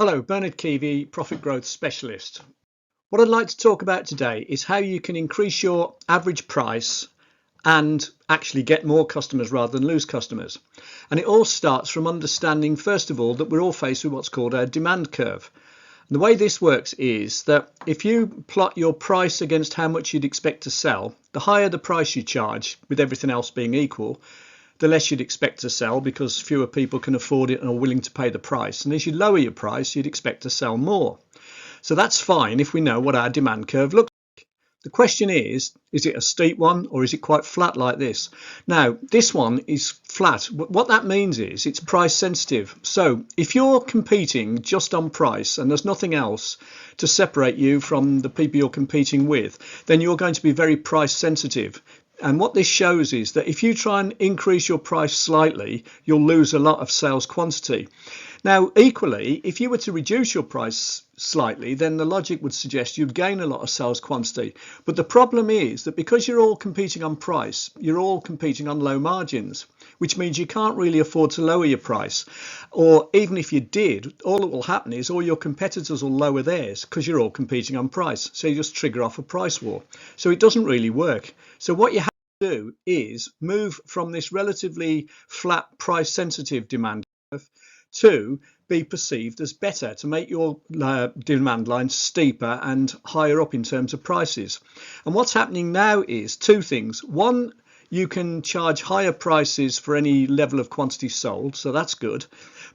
Hello, Bernard Keevy, Profit Growth Specialist. What I'd like to talk about today is how you can increase your average price and actually get more customers rather than lose customers. And it all starts from understanding, first of all, that we're all faced with what's called a demand curve. And the way this works is that if you plot your price against how much you'd expect to sell, the higher the price you charge, with everything else being equal, the less you'd expect to sell because fewer people can afford it and are willing to pay the price. And as you lower your price, you'd expect to sell more. So that's fine if we know what our demand curve looks like. The question is it a steep one or is it quite flat like this? Now, this one is flat. What that means is it's price sensitive. So if you're competing just on price and there's nothing else to separate you from the people you're competing with, then you're going to be very price sensitive. And what this shows is that if you try and increase your price slightly, you'll lose a lot of sales quantity. Now, equally, if you were to reduce your price slightly, then the logic would suggest you'd gain a lot of sales quantity. But the problem is that because you're all competing on price, you're all competing on low margins, which means you can't really afford to lower your price. Or even if you did, all that will happen is all your competitors will lower theirs because you're all competing on price. So you just trigger off a price war. So it doesn't really work. So what you have to do is move from this relatively flat price sensitive demand curve to be perceived as better, to make your demand line steeper and higher up in terms of prices. And what's happening now is two things. One, you can charge higher prices for any level of quantity sold, so that's good.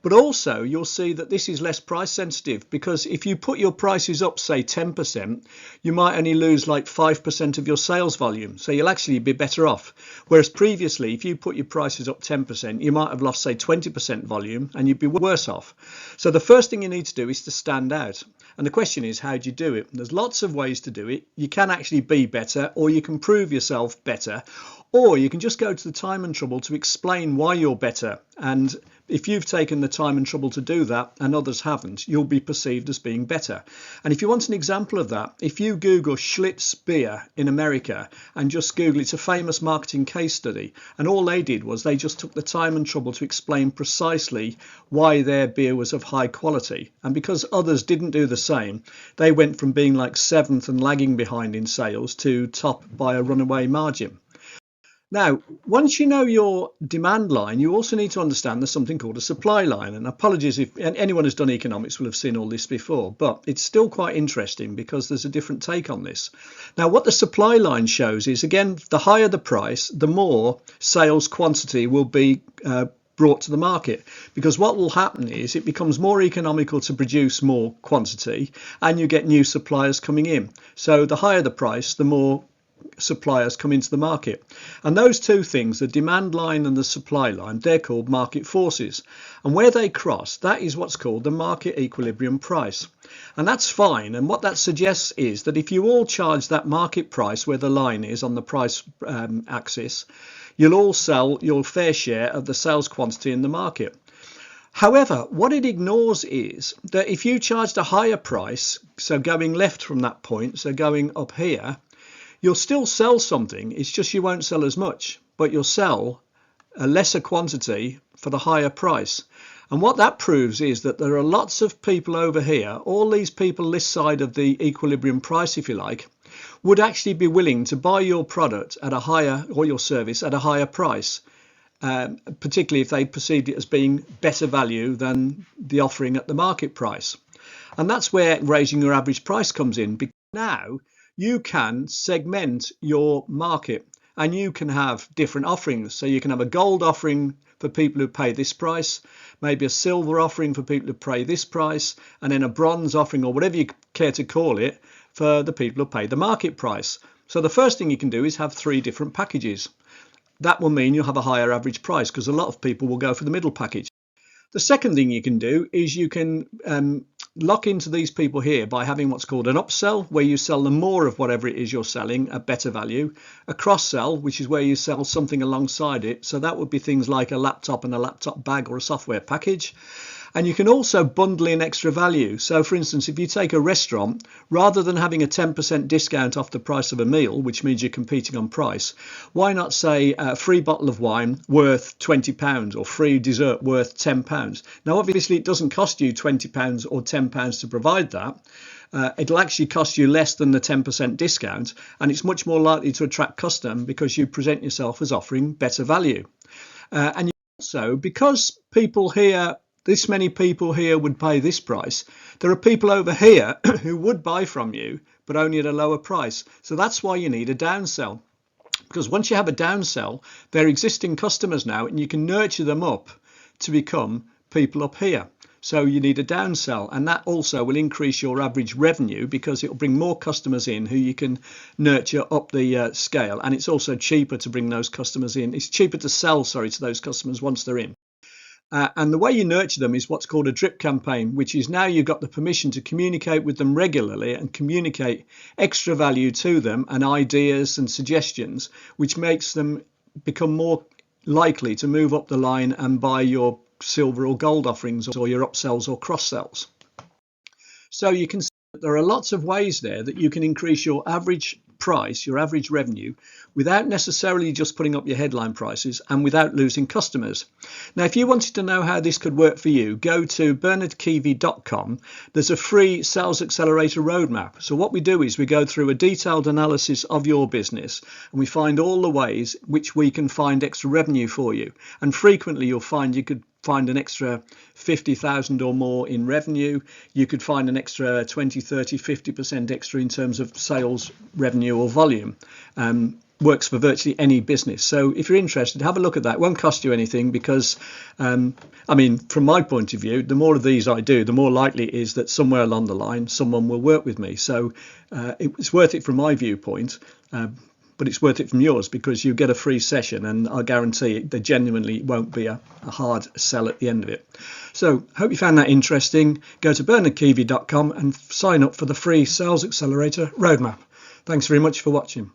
But also you'll see that this is less price sensitive, because if you put your prices up, say 10%, you might only lose like 5% of your sales volume. So you'll actually be better off. Whereas previously, if you put your prices up 10%, you might have lost, say, 20% volume and you'd be worse off. So the first thing you need to do is to stand out. And the question is, how do you do it? There's lots of ways to do it. You can actually be better, or you can prove yourself better, or you can just go to the time and trouble to explain why you're better. And if you've taken the time and trouble to do that and others haven't, you'll be perceived as being better. And if you want an example of that, if you Google Schlitz beer in America and just Google, it's a famous marketing case study. And all they did was they just took the time and trouble to explain precisely why their beer was of high quality. And because others didn't do the same, they went from being like seventh and lagging behind in sales to top by a runaway margin. Now, once you know your demand line, you also need to understand there's something called a supply line. And apologies if anyone who's done economics will have seen all this before, but it's still quite interesting because there's a different take on this. Now, what the supply line shows is, again, the higher the price, the more sales quantity will be brought to the market, because what will happen is it becomes more economical to produce more quantity and you get new suppliers coming in. So the higher the price, the more suppliers come into the market. And those two things, the demand line and the supply line, they're called market forces. And where they cross, that is what's called the market equilibrium price. And that's fine. And what that suggests is that if you all charge that market price where the line is on the price axis, you'll all sell your fair share of the sales quantity in the market. However, what it ignores is that if you charged a higher price, so going left from that point, so going up here, you'll still sell something. It's just you won't sell as much, but you'll sell a lesser quantity for the higher price. And what that proves is that there are lots of people over here, all these people this side of the equilibrium price, if you like, would actually be willing to buy your product at a higher, or your service at a higher price, particularly if they perceived it as being better value than the offering at the market price. And that's where raising your average price comes in, because now you can segment your market and you can have different offerings. So you can have a gold offering for people who pay this price, maybe a silver offering for people who pay this price, and then a bronze offering, or whatever you care to call it, for the people who pay the market price. So the first thing you can do is have 3 different packages. That will mean you'll have a higher average price because a lot of people will go for the middle package. The second thing you can do is you can lock into these people here by having what's called an upsell, where you sell them more of whatever it is you're selling at better value, a cross sell, which is where you sell something alongside it. So that would be things like a laptop and a laptop bag or a software package. And you can also bundle in extra value. So for instance, if you take a restaurant, rather than having a 10% discount off the price of a meal, which means you're competing on price, why not say a free bottle of wine worth £20 or free dessert worth £10? Now, obviously, it doesn't cost you £20 or £10 to provide that. It'll actually cost you less than the 10% discount, and it's much more likely to attract custom because you present yourself as offering better value. And also, because people here, this many people here would pay this price, there are people over here who would buy from you, but only at a lower price. So that's why you need a downsell. Because once you have a downsell, they're existing customers now, and you can nurture them up to become people up here. So you need a downsell, and that also will increase your average revenue because it will bring more customers in who you can nurture up the scale. And it's also cheaper to bring those customers in. It's cheaper to sell, sorry, to those customers once they're in. And the way you nurture them is what's called a drip campaign, which is now you've got the permission to communicate with them regularly and communicate extra value to them and ideas and suggestions, which makes them become more likely to move up the line and buy your silver or gold offerings or your upsells or cross sells. So you can see that there are lots of ways there that you can increase your average price, your average revenue, without necessarily just putting up your headline prices and without losing customers. Now, if you wanted to know how this could work for you, go to bernardkeevy.com. There's a free sales accelerator roadmap. So what we do is we go through a detailed analysis of your business and we find all the ways which we can find extra revenue for you. And frequently you'll find you could find an extra 50,000 or more in revenue. You could find an extra 20, 30, 50% extra in terms of sales revenue or volume. Works for virtually any business. So if you're interested, have a look at that. It won't cost you anything because, I mean, from my point of view, the more of these I do, the more likely it is that somewhere along the line, someone will work with me. So it's worth it from my viewpoint. But it's worth it from yours because you get a free session, and I guarantee there genuinely won't be a hard sell at the end of it. So hope you found that interesting. Go to bernardkeevy.com and sign up for the free Sales Accelerator Roadmap. Thanks very much for watching.